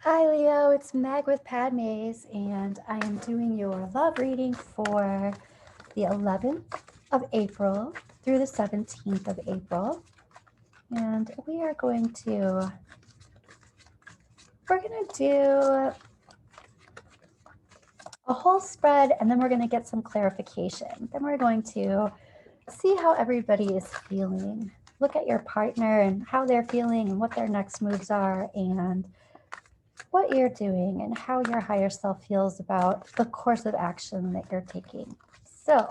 Hi Leo, it's Meg with Padmes, and I am doing your love reading for the 11th of April through the 17th of April. And we're going to do a whole spread, and then we're going to get some clarification. Then we're going to see how everybody is feeling. Look at your partner and how they're feeling and what their next moves are, and what you're doing and how your higher self feels about the course of action that you're taking. So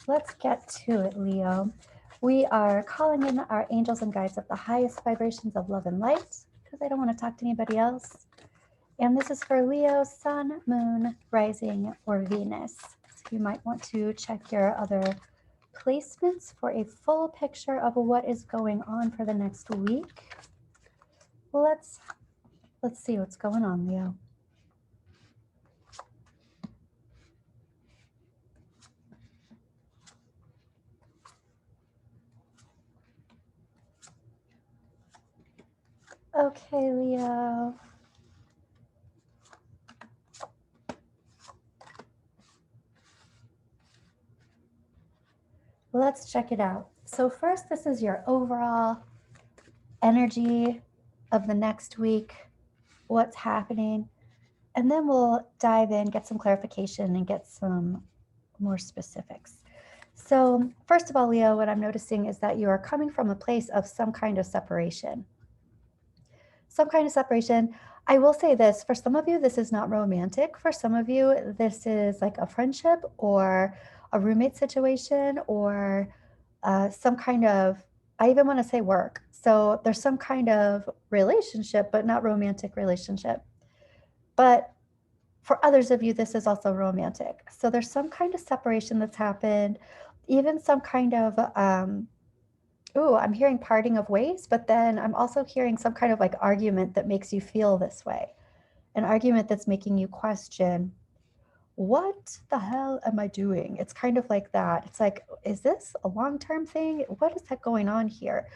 let's get to it, Leo. We are calling in our angels and guides of the highest vibrations of love and light, because I don't want to talk to anybody else. And this is for Leo, Sun, Moon, Rising, or Venus. So you might want to check your other placements for a full picture of what is going on for the next week. Let's see what's going on, Leo. Okay, Leo. Let's check it out. So first, this is your overall energy of the next week, what's happening, and then we'll dive in, get some clarification, and get some more specifics. So first of all, Leo, what I'm noticing is that you are coming from a place of some kind of separation. Some kind of separation. I will say this, for some of you, this is not romantic. For some of you, this is like a friendship or a roommate situation or some kind of, I even want to say work. So there's some kind of relationship, but not romantic relationship. But for others of you, this is also romantic. So there's some kind of separation that's happened, even some kind of, I'm hearing parting of ways, but then I'm also hearing some kind of like argument that makes you feel this way. An argument that's making you question, what the hell am I doing? It's kind of like that. It's like, is this a long-term thing? What is that going on here?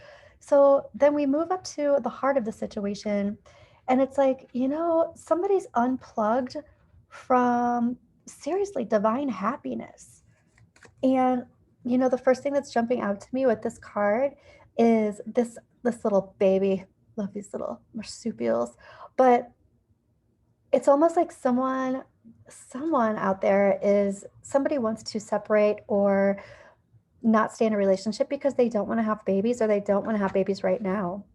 So then we move up to the heart of the situation, and it's like, somebody's unplugged from seriously divine happiness. And the first thing that's jumping out to me with this card is this little baby. Love these little marsupials, but it's almost like someone out there is somebody wants to separate or not stay in a relationship because they don't want to have babies or they don't want to have babies right now.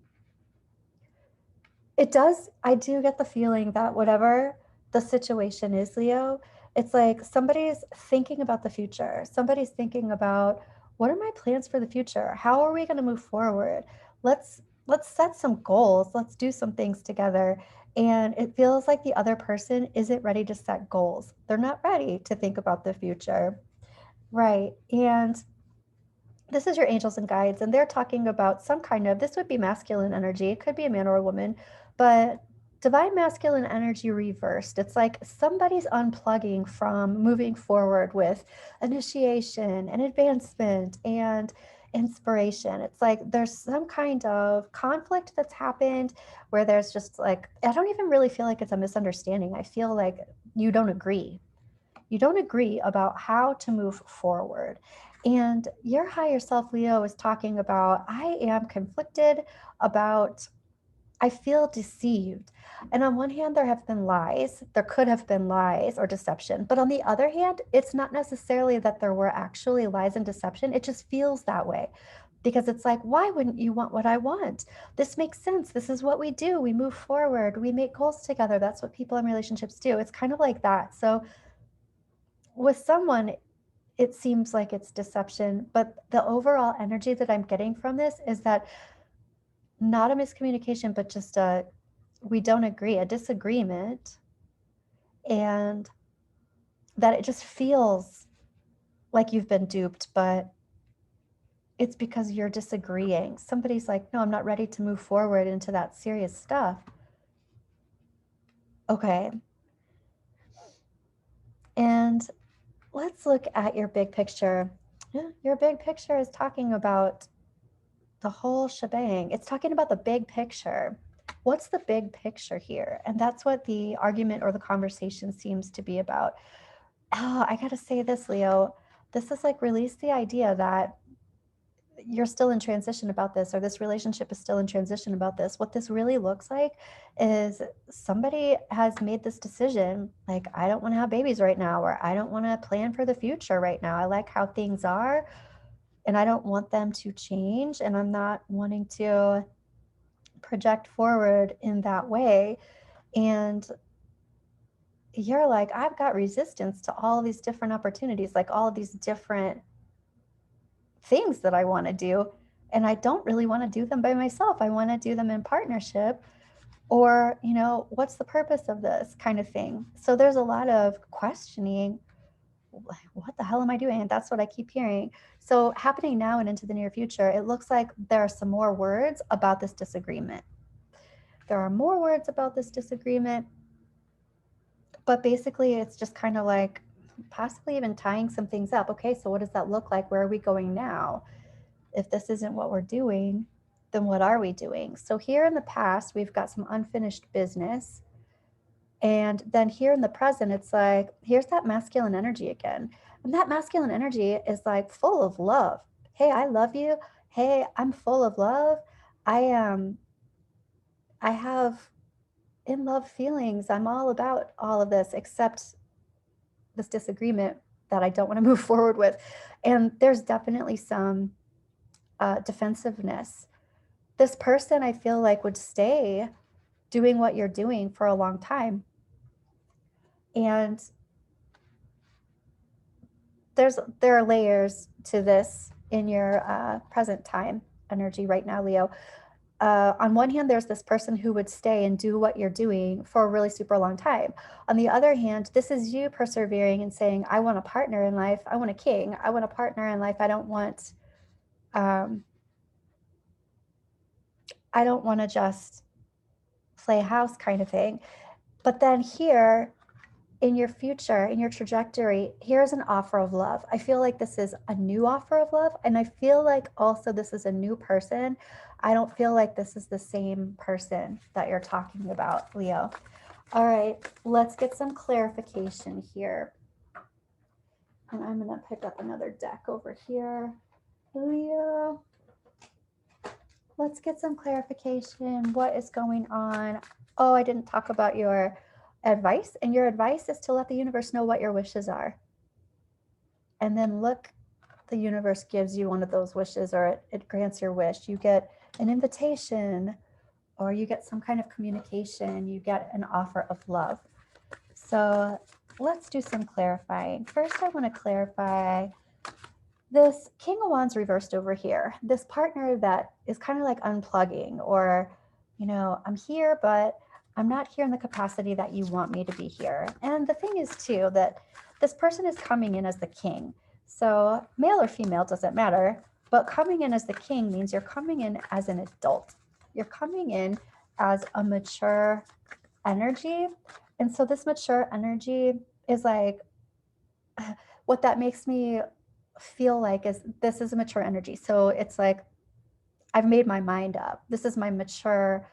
I do get the feeling that whatever the situation is, Leo, it's like somebody's thinking about the future. Somebody's thinking about, what are my plans for the future? How are we going to move forward? Let's set some goals. Let's do some things together. And it feels like the other person isn't ready to set goals. They're not ready to think about the future. Right. And this is your angels and guides, and they're talking about some kind of, this would be masculine energy. It could be a man or a woman, but divine masculine energy reversed. It's like somebody's unplugging from moving forward with initiation and advancement and inspiration. It's like there's some kind of conflict that's happened where there's just like, I don't even really feel like it's a misunderstanding. I feel like you don't agree. You don't agree about how to move forward. And your higher self, Leo, is talking about, I am conflicted about, I feel deceived. And on one hand, there have been lies. There could have been lies or deception. But on the other hand, it's not necessarily that there were actually lies and deception. It just feels that way. Because it's like, why wouldn't you want what I want? This makes sense. This is what we do. We move forward. We make goals together. That's what people in relationships do. It's kind of like that. So with someone, it seems like it's deception, but the overall energy that I'm getting from this is that not a miscommunication, but just we don't agree, a disagreement, and that it just feels like you've been duped, but it's because you're disagreeing. Somebody's like, no, I'm not ready to move forward into that serious stuff. Okay. And let's look at your big picture. Your big picture is talking about the whole shebang. It's talking about the big picture. What's the big picture here? And that's what the argument or the conversation seems to be about. Oh, I gotta say this, Leo. This is like release the idea that you're still in transition about this, or this relationship is still in transition about this. What this really looks like is somebody has made this decision, like, I don't want to have babies right now, or I don't want to plan for the future right now. I like how things are, and I don't want them to change, and I'm not wanting to project forward in that way. And you're like, I've got resistance to all these different opportunities, like all of these different things that I want to do. And I don't really want to do them by myself. I want to do them in partnership. Or, what's the purpose of this kind of thing? So there's a lot of questioning. What the hell am I doing? And that's what I keep hearing. So happening now and into the near future, it looks like there are some more words about this disagreement. There are more words about this disagreement. But basically, it's just kind of like possibly even tying some things up. Okay, so what does that look like? Where are we going now? If this isn't what we're doing, then what are we doing? So here in the past, we've got some unfinished business. And then here in the present, it's like, here's that masculine energy again. And that masculine energy is like full of love. Hey, I love you. Hey, I'm full of love. I have in love feelings. I'm all about all of this, except this disagreement that I don't want to move forward with. And there's definitely some defensiveness. This person, I feel like, would stay doing what you're doing for a long time. And there are layers to this in your present time energy right now, Leo. On one hand, there's this person who would stay and do what you're doing for a really super long time. On the other hand, this is you persevering and saying, I want a partner in life. I want a king. I want a partner in life. I don't want to just play house kind of thing. But then here in your future, in your trajectory, here's an offer of love. I feel like this is a new offer of love. And I feel like also this is a new person. I don't feel like this is the same person that you're talking about, Leo. All right, let's get some clarification here. And I'm going to pick up another deck over here. Leo, let's get some clarification. What is going on? Oh, I didn't talk about your advice. And your advice is to let the universe know what your wishes are. And then look, the universe gives you one of those wishes, or it grants your wish. You get an invitation, or you get some kind of communication. You get an offer of love. So let's do some clarifying. First, I want to clarify this King of Wands reversed over here. This partner that is kind of like unplugging, or, I'm here, but I'm not here in the capacity that you want me to be here. And the thing is, too, that this person is coming in as the king. So male or female doesn't matter, but coming in as the king means you're coming in as an adult. You're coming in as a mature energy. And so this mature energy is like, what that makes me feel like is this is a mature energy. So it's like, I've made my mind up. This is my mature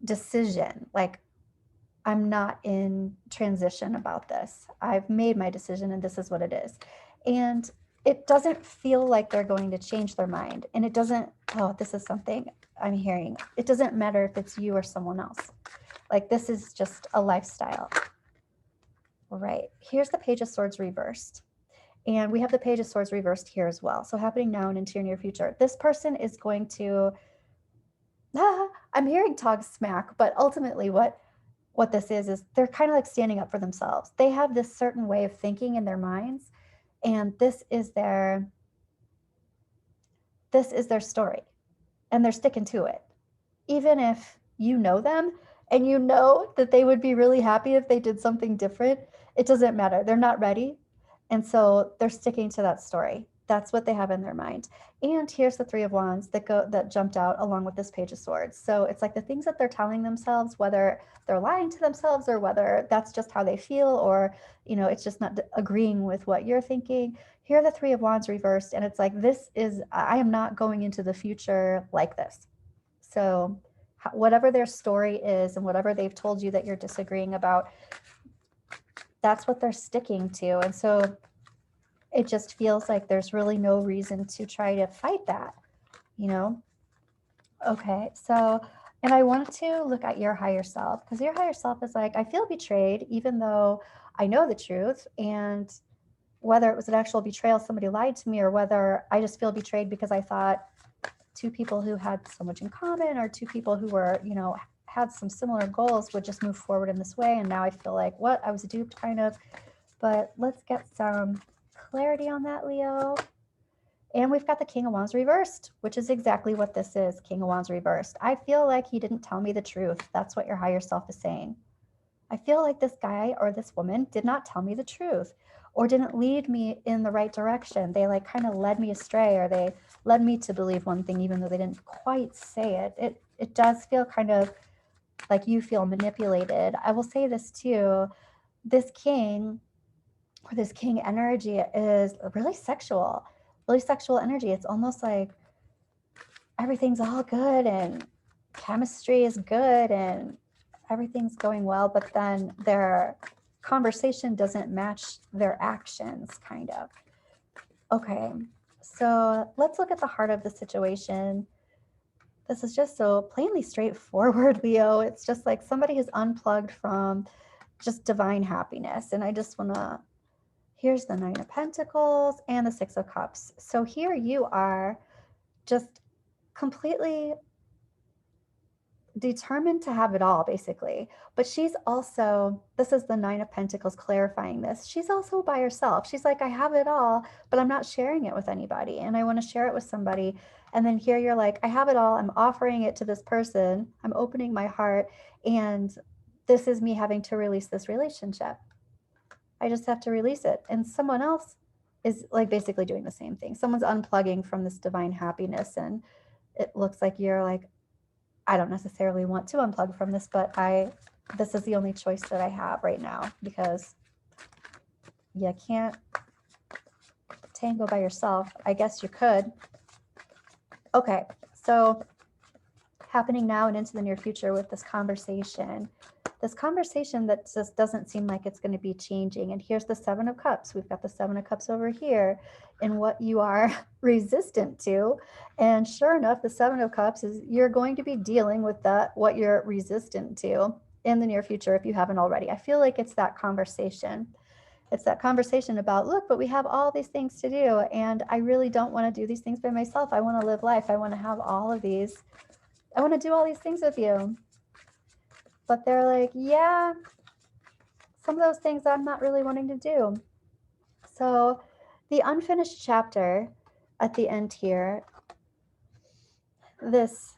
decision. Like, I'm not in transition about this. I've made my decision and this is what it is. And it doesn't feel like they're going to change their mind. And it doesn't, oh, this is something I'm hearing. It doesn't matter if it's you or someone else. Like, this is just a lifestyle. Right. Here's the Page of Swords reversed. And we have the Page of Swords reversed here as well. So happening now and into your near future. This person is going to, I'm hearing talk smack, but ultimately what this is they're kind of like standing up for themselves. They have this certain way of thinking in their minds, and this is their story, and they're sticking to it. Even if you know them and you know that they would be really happy if they did something different, it doesn't matter. They're not ready. And so they're sticking to that story. That's what they have in their mind. And here's the Three of Wands that jumped out along with this Page of Swords. So it's like the things that they're telling themselves, whether they're lying to themselves or whether that's just how they feel, or, it's just not agreeing with what you're thinking. Here are the Three of Wands reversed. And it's like, I am not going into the future like this. So whatever their story is and whatever they've told you that you're disagreeing about, that's what they're sticking to. And so it just feels like there's really no reason to try to fight that, you know? Okay, so, and I wanted to look at your higher self, because your higher self is like, I feel betrayed, even though I know the truth. And whether it was an actual betrayal, somebody lied to me, or whether I just feel betrayed because I thought two people who had so much in common, or two people who were, you know, had some similar goals would just move forward in this way. And now I feel like, what? I was duped, kind of. But let's get some clarity on that, Leo. And we've got the King of Wands reversed, which is exactly what this is, King of Wands reversed. I feel like he didn't tell me the truth. That's what your higher self is saying. I feel like this guy or this woman did not tell me the truth, or didn't lead me in the right direction. They like kind of led me astray, or they led me to believe one thing even though they didn't quite say it. It does feel kind of like you feel manipulated. I will say this too. This king, or this king energy, is really sexual energy. It's almost like everything's all good and chemistry is good and everything's going well, but then their conversation doesn't match their actions, kind of. Okay, so let's look at the heart of the situation. This is just so plainly straightforward, Leo. It's just like somebody has unplugged from just divine happiness. And I just want to, here's the Nine of Pentacles and the Six of Cups. So here you are just completely determined to have it all, basically. But she's also, this is the Nine of Pentacles clarifying this. She's also by herself. She's like, I have it all, but I'm not sharing it with anybody. And I want to share it with somebody. And then here you're like, I have it all. I'm offering it to this person. I'm opening my heart. And this is me having to release this relationship. I just have to release it. And someone else is like basically doing the same thing. Someone's unplugging from this divine happiness. And it looks like you're like, I don't necessarily want to unplug from this, but this is the only choice that I have right now, because you can't tango by yourself. I guess you could. Okay, so happening now and into the near future with this conversation that just doesn't seem like it's going to be changing. And here's the Seven of Cups. We've got the Seven of Cups over here in what you are resistant to. And sure enough, the Seven of Cups is you're going to be dealing with that, what you're resistant to in the near future, if you haven't already. I feel like it's that conversation. It's that conversation about, look, but we have all these things to do, and I really don't want to do these things by myself. I want to live life. I want to have all of these. I want to do all these things with you. But they're like, yeah, some of those things I'm not really wanting to do. So the unfinished chapter at the end here, this,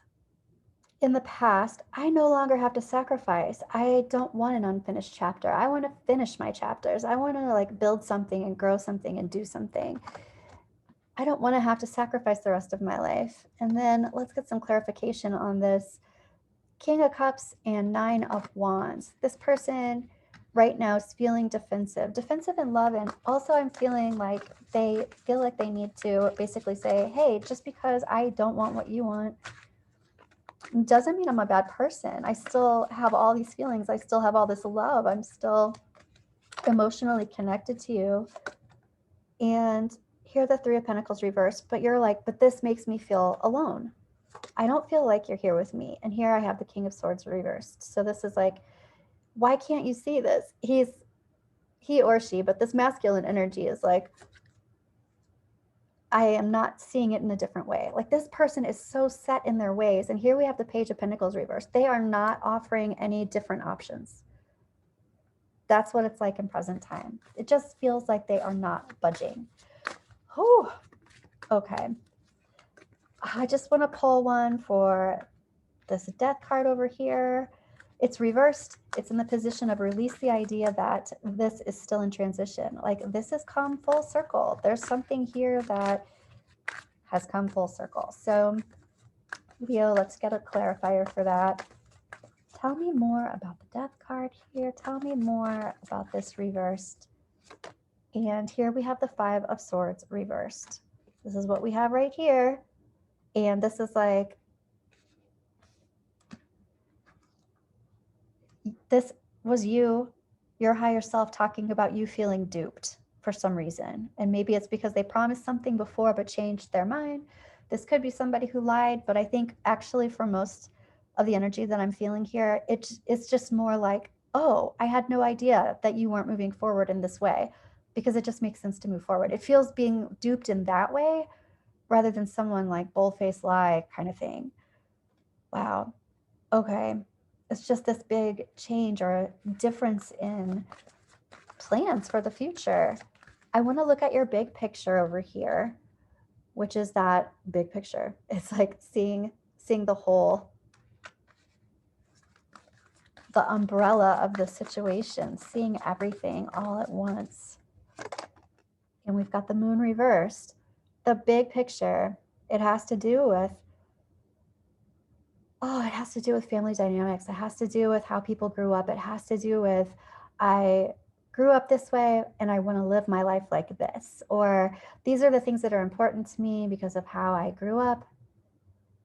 in the past, I no longer have to sacrifice. I don't want an unfinished chapter. I want to finish my chapters. I want to like build something and grow something and do something. I don't want to have to sacrifice the rest of my life. And then let's get some clarification on this King of Cups and Nine of Wands. This person right now is feeling defensive in love. And also I'm feeling like they feel like they need to basically say, hey, just because I don't want what you want doesn't mean I'm a bad person. I still have all these feelings. I still have all this love. I'm still emotionally connected to you. And here the Three of Pentacles reversed, but you're like, but this makes me feel alone. I don't feel like you're here with me. And here I have the King of Swords reversed. So this is like, why can't you see this? He or she, but this masculine energy is like, I am not seeing it in a different way. Like this person is so set in their ways. And here we have the Page of Pentacles reversed. They are not offering any different options. That's what it's like in present time. It just feels like they are not budging. Whew. Okay. I just want to pull one for this Death card over here. It's reversed. It's in the position of release the idea that this is still in transition. Like this has come full circle. There's something here that has come full circle. So Leo, let's get a clarifier for that. Tell me more about the Death card here. Tell me more about this reversed. And here we have the Five of Swords reversed. This is what we have right here. And this is like, this was you, your higher self, talking about you feeling duped for some reason. And maybe it's because they promised something before but changed their mind. This could be somebody who lied, but I think actually for most of the energy that I'm feeling here, it's just more like, oh, I had no idea that you weren't moving forward in this way, because it just makes sense to move forward. It feels being duped in that way rather than someone like bold-faced lie kind of thing. Wow. Okay. It's just this big change or difference in plans for the future. I want to look at your big picture over here, which is that big picture. It's like seeing the whole, the umbrella of the situation, seeing everything all at once. And we've got the moon reversed. The big picture, it has to do with, it has to do with family dynamics. It has to do with how people grew up. It has to do with, I grew up this way and I want to live my life like this. Or these are the things that are important to me because of how I grew up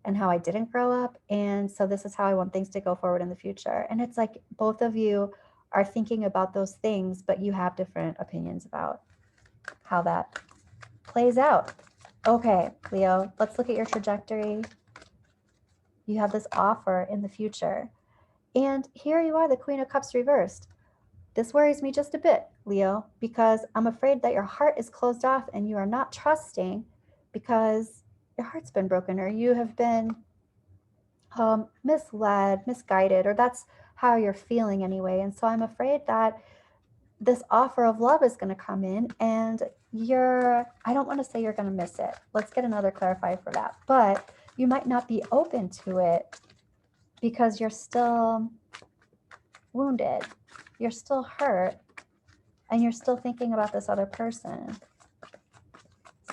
and how I didn't grow up. And so this is how I want things to go forward in the future. And it's like both of you are thinking about those things, but you have different opinions about how that plays out. Okay, Leo, let's look at your trajectory. You have this offer in the future. And here you are, the Queen of Cups reversed. This worries me just a bit, Leo, because I'm afraid that your heart is closed off and you are not trusting because your heart's been broken, or you have been misled, misguided, or that's how you're feeling anyway. And so I'm afraid that this offer of love is going to come in and I don't want to say you're going to miss it. Let's get another clarifier for that. But you might not be open to it because you're still wounded, you're still hurt, and you're still thinking about this other person.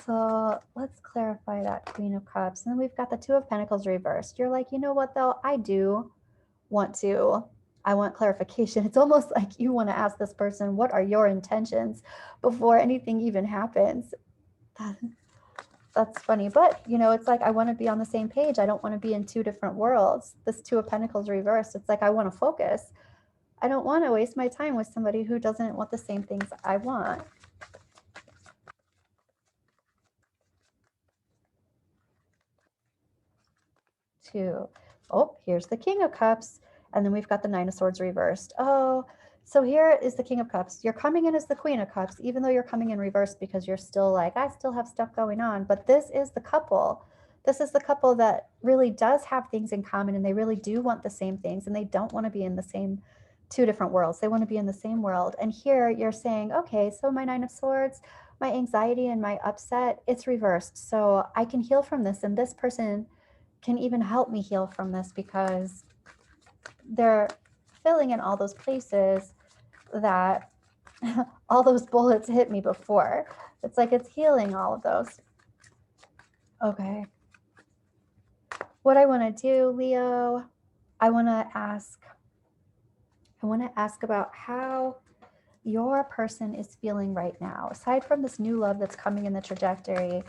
So let's clarify that Queen of Cups. And then we've got the Two of Pentacles reversed. You're like, you know what though? I want clarification. It's almost like you want to ask this person, what are your intentions before anything even happens? That's funny. But, it's like, I want to be on the same page. I don't want to be in two different worlds. This Two of Pentacles reversed. It's like, I want to focus. I don't want to waste my time with somebody who doesn't want the same things I want. Two. Oh, here's the King of Cups. And then we've got the Nine of Swords reversed. Oh, so here is the King of Cups. You're coming in as the Queen of Cups, even though you're coming in reversed because you're still like, I still have stuff going on. But this is the couple. This is the couple that really does have things in common, and they really do want the same things, and they don't want to be in the same two different worlds. They want to be in the same world. And here you're saying, okay, so my Nine of Swords, my anxiety and my upset, it's reversed. So I can heal from this, and this person can even help me heal from this because they're filling in all those places that all those bullets hit me before. It's like it's healing all of those. Okay. What I want to do, Leo, I want to ask about how your person is feeling right now. Aside from this new love that's coming in the trajectory,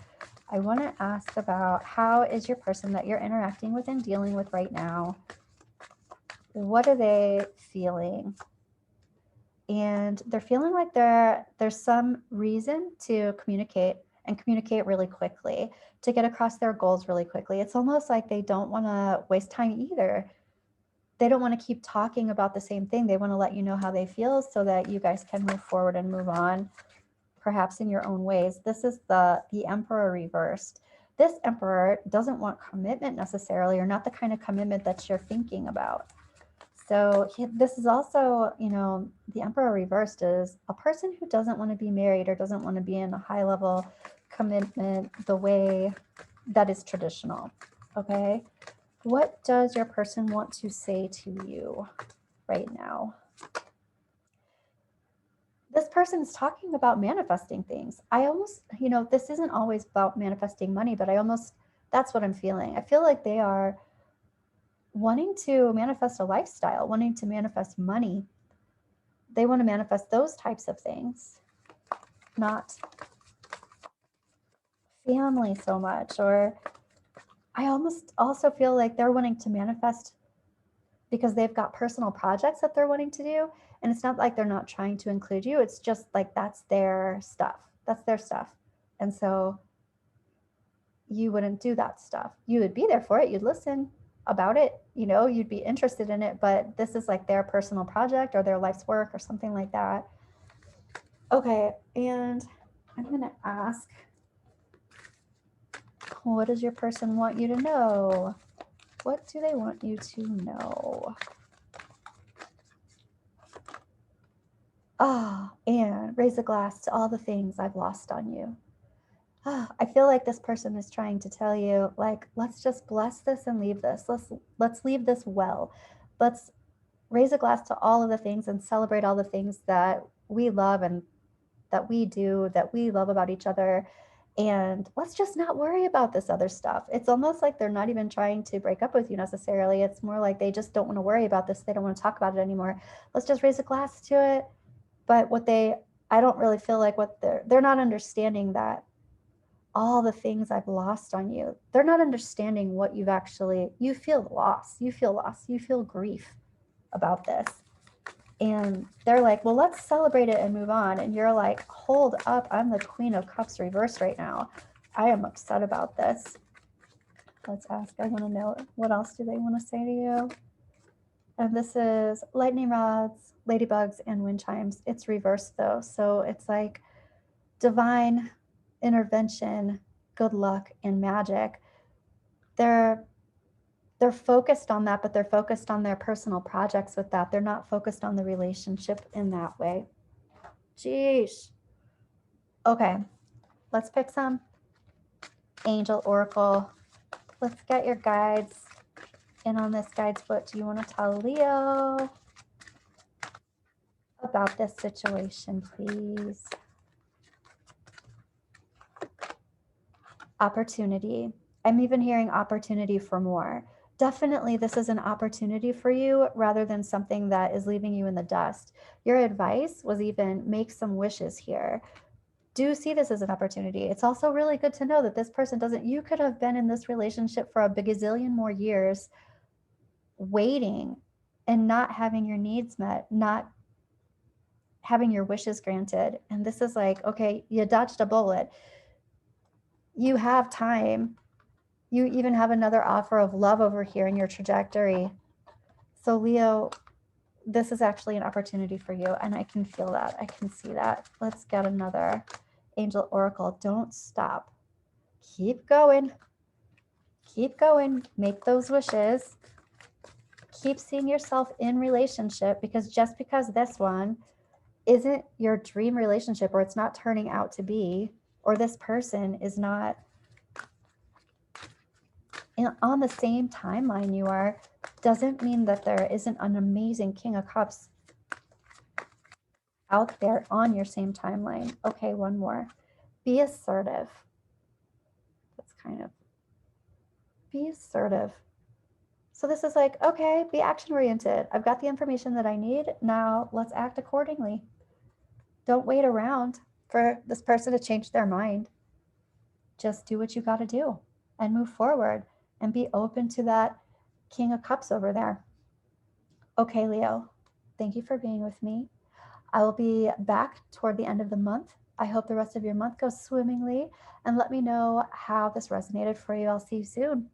I want to ask about how is your person that you're interacting with and dealing with right now, what are they feeling? And they're feeling like there's some reason to communicate really quickly, to get across their goals really quickly. It's almost like they don't want to waste time either. They don't want to keep talking about the same thing. They want to let you know how they feel so that you guys can move forward and move on, perhaps in your own ways. This is the Emperor reversed. This Emperor doesn't want commitment necessarily, or not the kind of commitment that you're thinking about. So this is also, the Emperor reversed is a person who doesn't want to be married or doesn't want to be in a high level commitment the way that is traditional. Okay. What does your person want to say to you right now? This person is talking about manifesting things. I almost, this isn't always about manifesting money, but that's what I'm feeling. I feel like they are wanting to manifest a lifestyle, wanting to manifest money. They want to manifest those types of things, not family so much. Or I almost also feel like they're wanting to manifest because they've got personal projects that they're wanting to do. And it's not like they're not trying to include you. It's just like that's their stuff. That's their stuff. And so you wouldn't do that stuff. You would be there for it. You'd listen about it. You know, you'd be interested in it. But this is like their personal project or their life's work or something like that. Okay. And I'm going to ask, what does your person want you to know? What do they want you to know? Ah, and raise a glass to all the things I've lost on you. Ah, I feel like this person is trying to tell you, like, let's just bless this and leave this. Let's leave this well. Let's raise a glass to all of the things and celebrate all the things that we love and that we do, that we love about each other. And let's just not worry about this other stuff. It's almost like they're not even trying to break up with you necessarily. It's more like they just don't want to worry about this. They don't want to talk about it anymore. Let's just raise a glass to it. But I don't really feel like what they're not understanding that all the things I've lost on you. They're not understanding what you feel loss. You feel loss. You feel grief about this. And they're like, well, let's celebrate it and move on. And you're like, hold up. I'm the Queen of Cups reversed right now. I am upset about this. Let's ask. I want to know, what else do they want to say to you? And this is lightning rods, ladybugs, and wind chimes. It's reversed though. So it's like divine intervention, good luck, and magic. They're focused on that, but they're focused on their personal projects with that. They're not focused on the relationship in that way. Jeez. Okay, let's pick some angel oracle. Let's get your guides in on this. Guides, what do you want to tell Leo about this situation, please? Opportunity. I'm even hearing opportunity for more. Definitely, this is an opportunity for you rather than something that is leaving you in the dust. Your advice was even make some wishes here. Do see this as an opportunity. It's also really good to know that this person doesn't, you could have been in this relationship for a bagazillion more years waiting and not having your needs met, not having your wishes granted. And this is like, okay, you dodged a bullet. You have time. You even have another offer of love over here in your trajectory. So Leo, this is actually an opportunity for you. And I can feel that. I can see that. Let's get another angel oracle. Don't stop. Keep going. Keep going. Make those wishes. Keep seeing yourself in relationship, because just because this one isn't your dream relationship, or it's not turning out to be, or this person is not on the same timeline you are, doesn't mean that there isn't an amazing King of Cups out there on your same timeline. Okay, one more. Be assertive. That's kind of, be assertive. So this is like, okay, be action oriented. I've got the information that I need. Now let's act accordingly. Don't wait around for this person to change their mind. Just do what you got to do and move forward and be open to that King of Cups over there. Okay, Leo, thank you for being with me. I will be back toward the end of the month. I hope the rest of your month goes swimmingly, and let me know how this resonated for you. I'll see you soon.